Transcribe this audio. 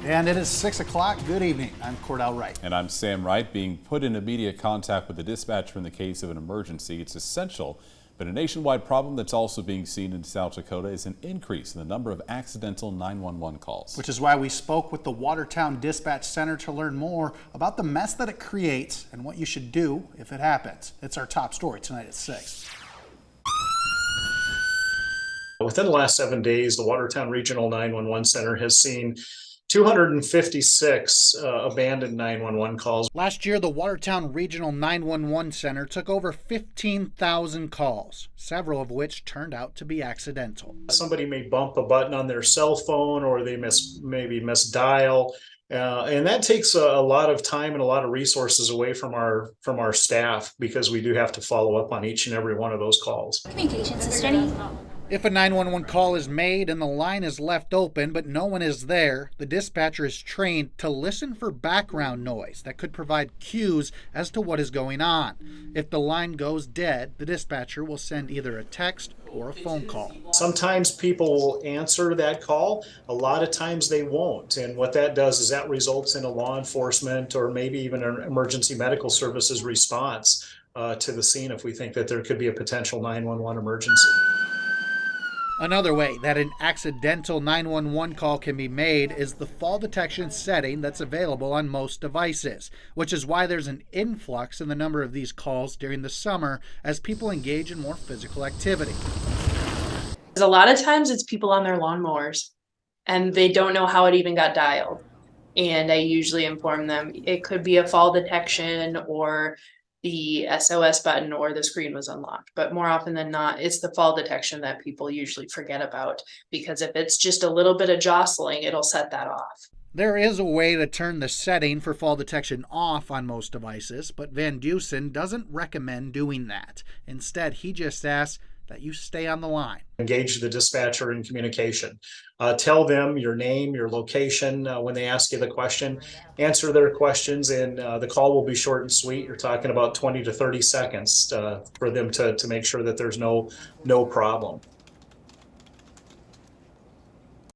And it is 6 o'clock. Good evening. I'm Cordell Wright. And I'm Sam Wright. Being put in immediate contact with the dispatcher in the case of an emergency, it's essential. But a nationwide problem that's also being seen in South Dakota is an increase in the number of accidental 911 calls. Which is why we spoke with the Watertown Dispatch Center to learn more about the mess that it creates and what you should do if it happens. It's our top story tonight at 6. Within the last 7 days, the Watertown Regional 911 Center has seen 256 abandoned 911 calls. Last year, the Watertown Regional 911 Center took over 15,000 calls, several of which turned out to be accidental. Somebody may bump a button on their cell phone, or they maybe misdial. And that takes a lot of time and a lot of resources away from our staff, because we do have to follow up on each and every one of those calls. Communication system. If a 911 call is made and the line is left open but no one is there, the dispatcher is trained to listen for background noise that could provide cues as to what is going on. If the line goes dead, the dispatcher will send either a text or a phone call. Sometimes people will answer that call. A lot of times they won't. And what that does is that results in a law enforcement or maybe even an emergency medical services response to the scene if we think that there could be a potential 911 emergency. Another way that an accidental 911 call can be made is the fall detection setting that's available on most devices, which is why there's an influx in the number of these calls during the summer as people engage in more physical activity. A lot of times it's people on their lawnmowers and they don't know how it even got dialed. And I usually inform them it could be a fall detection or the SOS button or the screen was unlocked. But more often than not, it's the fall detection that people usually forget about, because if it's just a little bit of jostling, it'll set that off. There is a way to turn the setting for fall detection off on most devices, but Van Dusen doesn't recommend doing that. Instead, he just asks that you stay on the line. Engage the dispatcher in communication. Tell them your name, your location when they ask you the question. Answer their questions, and the call will be short and sweet. You're talking about 20 to 30 seconds for them to make sure that there's no problem.